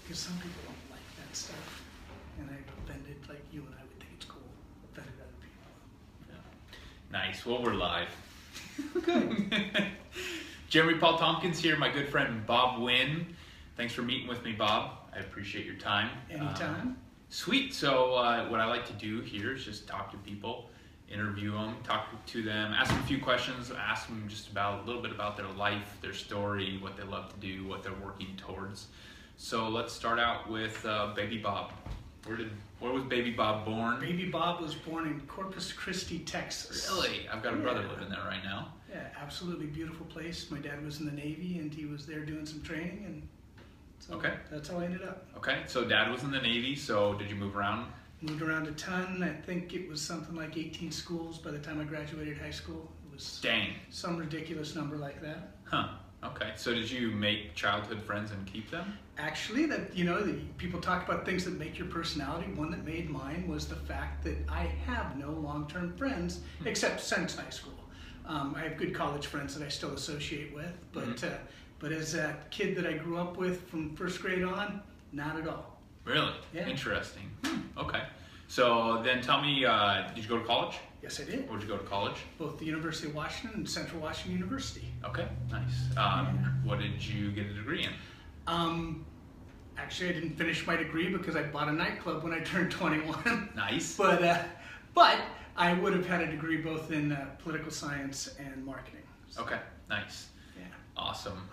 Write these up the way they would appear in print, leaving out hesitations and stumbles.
Because some people don't like that stuff, and I've offended, like you and I would think it's cool, offended other people. Yeah. Nice. Well, we're live. Good. Jeremy Paul Tompkins here, my good friend Bob Wynn. Thanks for meeting with me, Bob. I appreciate your time. Anytime. Sweet. So what I like to do here is just talk to people, interview them, talk to them, ask them a few questions, ask them just about a little bit about their life, their story, what they love to do, what they're working towards. So let's start out with Baby Bob. Where was Baby Bob born? Baby Bob was born in Corpus Christi, Texas. Really? I've got a brother living there right now. Yeah, absolutely beautiful place. My dad was in the Navy, and he was there doing some training, and so Okay. that's how I ended up. Okay, so Dad was in the Navy, so did you move around? Moved around a ton. I think it was something like 18 schools by the time I graduated high school. It was Dang. some ridiculous number like that. Huh. Okay, so did you make childhood friends and keep them? Actually, people talk about things that make your personality. One that made mine was the fact that I have no long-term friends except since high school. I have good college friends that I still associate with, but as a kid that I grew up with from first grade on, not at all. Really? Yeah. Interesting. Okay. So then tell me, did you go to college? Yes, I did. Where'd you go to college? Both the University of Washington and Central Washington University. Okay, nice. What did you get a degree in? Actually, I didn't finish my degree because I bought a nightclub when I turned 21. Nice. But I would have had a degree both in political science and marketing. So, Okay, nice. yeah. Awesome.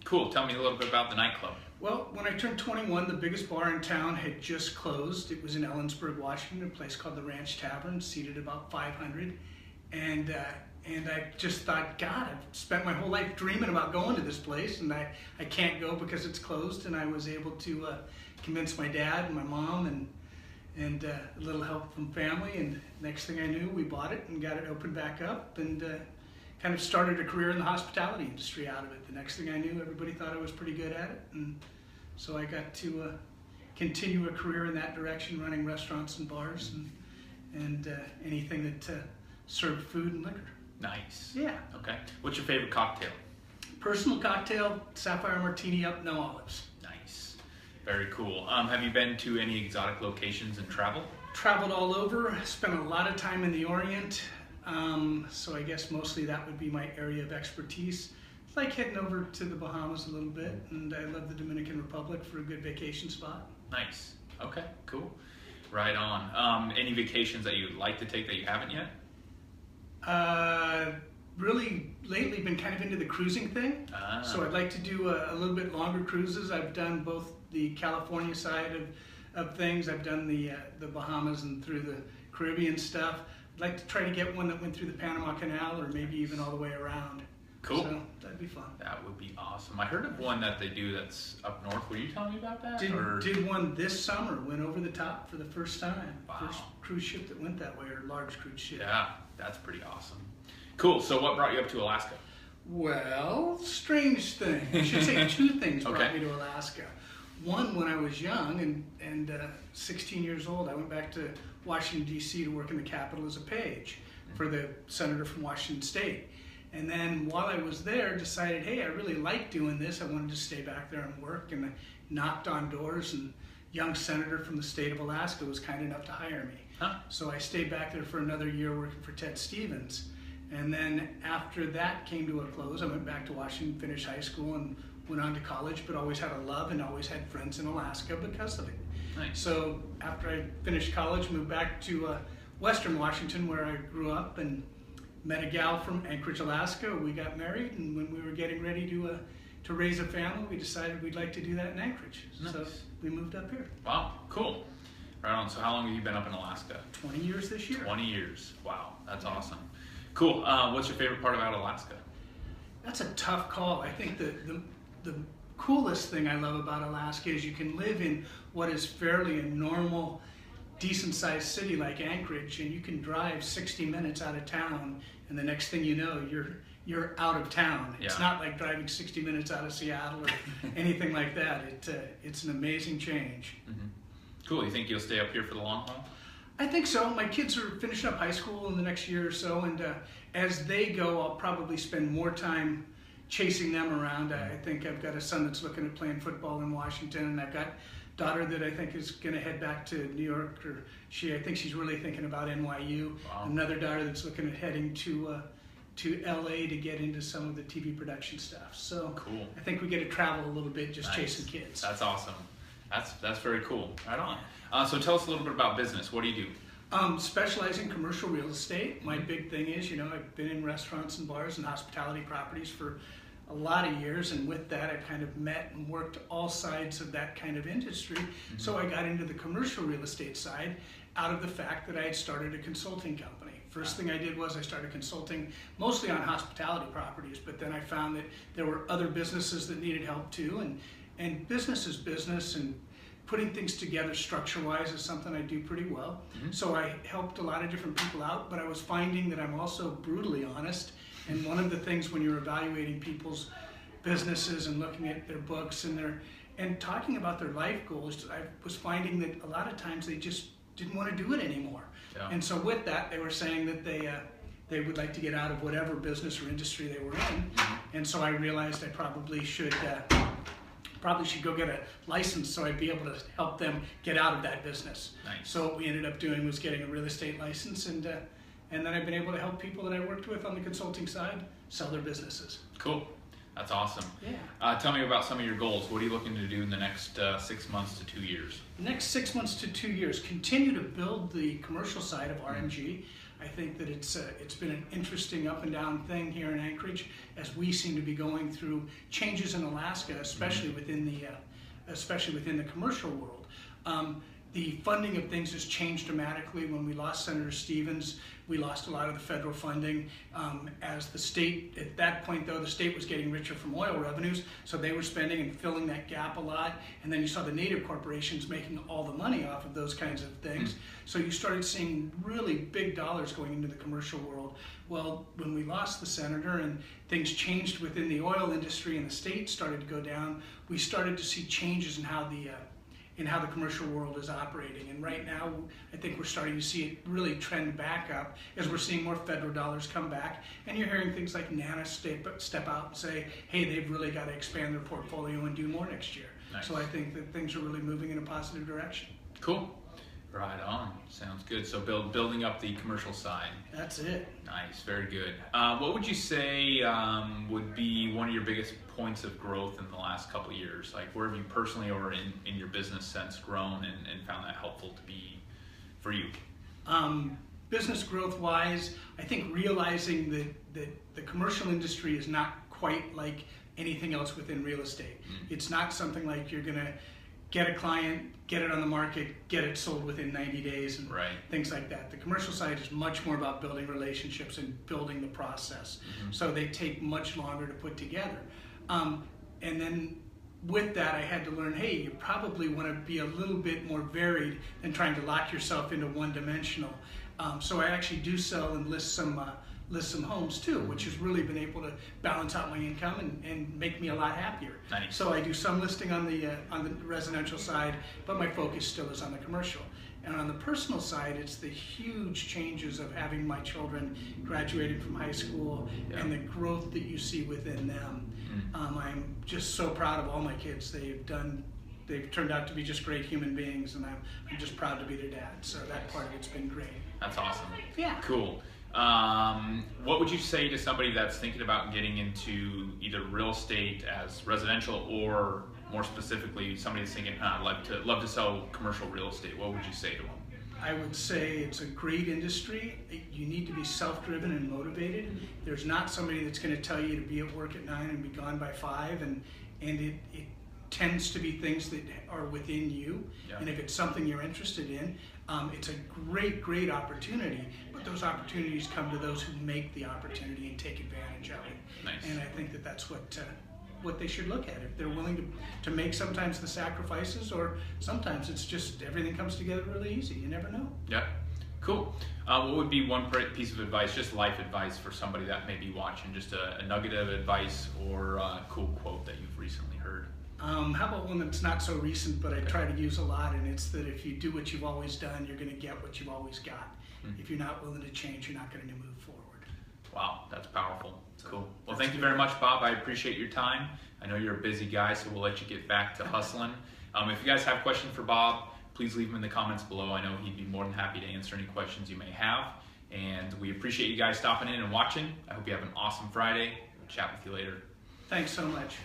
Cool. Tell me a little bit about the nightclub. Well, when I turned 21, the biggest bar in town had just closed. It was in Ellensburg, Washington, a place called the Ranch Tavern, seated about 500. And I just thought, God, I've spent my whole life dreaming about going to this place, and I can't go because it's closed. And I was able to convince my dad and my mom and a little help from family. And next thing I knew, we bought it and got it opened back up and kind of started a career in the hospitality industry out of it. The next thing I knew, everybody thought I was pretty good at it. And so I got to continue a career in that direction, running restaurants and bars and anything that served food and liquor. Nice. Yeah. Okay. What's your favorite cocktail? Personal cocktail, Sapphire Martini up, no olives. Nice. Very cool. Have you been to any exotic locations and travel? Traveled all over, spent a lot of time in the Orient. So I guess mostly that would be my area of expertise. Like heading over to the Bahamas a little bit, and I love the Dominican Republic for a good vacation spot. Nice. Okay, cool. Right on. Any vacations that you'd like to take that you haven't yet? Really lately been kind of into the cruising thing. So I'd like to do a little bit longer cruises. I've done both the California side of things. I've done the Bahamas and through the Caribbean stuff. I'd like to try to get one that went through the Panama Canal or maybe even all the way around. Cool. So that'd be fun. That would be awesome. I heard of one that they do that's up north. Were you telling me about that? Did one this summer, went over the top for the first time. Wow. First cruise ship that went that way, or large cruise ship. Yeah, that's pretty awesome. Cool. So what brought you up to Alaska? Well, strange thing. I should say two things brought Okay. me to Alaska. One, when I was young and 16 years old, I went back to Washington, D.C. to work in the Capitol as a page for the senator from Washington State. And then while I was there, decided, hey, I really like doing this. I wanted to stay back there and work, and I knocked on doors, and young senator from the state of Alaska was kind enough to hire me. Huh? So I stayed back there for another year working for Ted Stevens. And then after that came to a close, I went back to Washington, finished high school, and went on to college, but always had a love and always had friends in Alaska because of it. Nice. So after I finished college, moved back to Western Washington, where I grew up, and met a gal from Anchorage, Alaska. We got married, and when we were getting ready to raise a family, we decided we'd like to do that in Anchorage. Nice. So we moved up here. Wow, cool. Right on. So how long have you been up in Alaska? 20 years this year. 20 years. Wow, that's awesome. Cool. What's your favorite part about Alaska? That's a tough call. I think the coolest thing I love about Alaska is you can live in what is fairly a normal, decent-sized city like Anchorage, and you can drive 60 minutes out of town, and the next thing you know, you're out of town. It's Yeah. not like driving 60 minutes out of Seattle or anything like that. It's an amazing change. Mm-hmm. Cool. You think you'll stay up here for the long haul? I think so. My kids are finishing up high school in the next year or so, and as they go, I'll probably spend more time chasing them around. I think I've got a son that's looking at playing football in Washington, and I've got a daughter that I think is going to head back to New York, or I think she's really thinking about NYU. Wow. Another daughter that's looking at heading to LA to get into some of the TV production stuff. So Cool. I think we get to travel a little bit just Nice. chasing kids. That's awesome. That's very cool. Right on. So tell us a little bit about business. What do you do? Specialize in commercial real estate. My big thing is, I've been in restaurants and bars and hospitality properties for a lot of years, and with that, I've kind of met and worked all sides of that kind of industry. So I got into the commercial real estate side out of the fact that I had started a consulting company. First thing I did was I started consulting mostly on hospitality properties, but then I found that there were other businesses that needed help too, and business is business, and putting things together structure-wise is something I do pretty well. So I helped a lot of different people out, but I was finding that I'm also brutally honest. And one of the things when you're evaluating people's businesses and looking at their books and talking about their life goals, I was finding that a lot of times they just didn't want to do it anymore. Yeah. And so with that, they were saying that they would like to get out of whatever business or industry they were in. And so I realized I probably should go get a license so I'd be able to help them get out of that business. Nice. So what we ended up doing was getting a real estate license, and then I've been able to help people that I worked with on the consulting side sell their businesses. Cool. That's awesome. Yeah. Tell me about some of your goals. What are you looking to do in the next 6 months to 2 years? The next 6 months to 2 years, continue to build the commercial side of RMG. I think that it's been an interesting up and down thing here in Anchorage as we seem to be going through changes in Alaska, especially within the commercial world. The funding of things has changed dramatically. When we lost Senator Stevens, we lost a lot of the federal funding. As the state, at that point though, the state was getting richer from oil revenues, so they were spending and filling that gap a lot. And then you saw the native corporations making all the money off of those kinds of things. So you started seeing really big dollars going into the commercial world. Well, when we lost the senator and things changed within the oil industry and the state started to go down, we started to see changes in how the commercial world is operating. And right now, I think we're starting to see it really trend back up as we're seeing more federal dollars come back. And you're hearing things like NANA step out and say, hey, they've really got to expand their portfolio and do more next year. Nice. So I think that things are really moving in a positive direction. Cool. Right on. Sounds good. So building up the commercial side. That's it. Nice. Very good. What would you say would be one of your biggest points of growth in the last couple of years? Like, where have you personally or in your business sense grown and found that helpful to be for you? Business growth wise, I think realizing that the commercial industry is not quite like anything else within real estate. It's not something like you're going to get a client, get it on the market, get it sold within 90 days, and things like that. The commercial side is much more about building relationships and building the process. So they take much longer to put together. And then with that, I had to learn, hey, you probably want to be a little bit more varied than trying to lock yourself into one-dimensional. So I actually do sell and list some homes too, which has really been able to balance out my income and make me a lot happier. Nice. So I do some listing on the residential side, but my focus still is on the commercial. And on the personal side, it's the huge changes of having my children graduating from high school and the growth that you see within them. I'm just so proud of all my kids. They've turned out to be just great human beings, and I'm just proud to be their dad. So that part of it's been great. That's awesome. Yeah. Cool. What would you say to somebody that's thinking about getting into either real estate as residential, or more specifically, somebody that's thinking, I'd love to sell commercial real estate? What would you say to them? I would say it's a great industry. You need to be self-driven and motivated. There's not somebody that's going to tell you to be at work at 9 and be gone by 5, and it tends to be things that are within you. And if it's something you're interested in, it's a great opportunity, but those opportunities come to those who make the opportunity and take advantage of it. Nice. And I think that that's what they should look at. If they're willing to make sometimes the sacrifices, or sometimes it's just everything comes together really easy. You never know. Yep. Cool. What would be one piece of advice, just life advice, for somebody that may be watching, just a nugget of advice or a cool quote that you've recently heard? How about one that's not so recent, but I try to use a lot, and it's that if you do what you've always done, you're going to get what you've always got. If you're not willing to change, you're not going to move forward. Wow, that's powerful. Cool. Well, thank you very much, Bob. I appreciate your time. I know you're a busy guy, so we'll let you get back to hustling. If you guys have questions for Bob, please leave them in the comments below. I know he'd be more than happy to answer any questions you may have. And we appreciate you guys stopping in and watching. I hope you have an awesome Friday. We'll chat with you later. Thanks so much.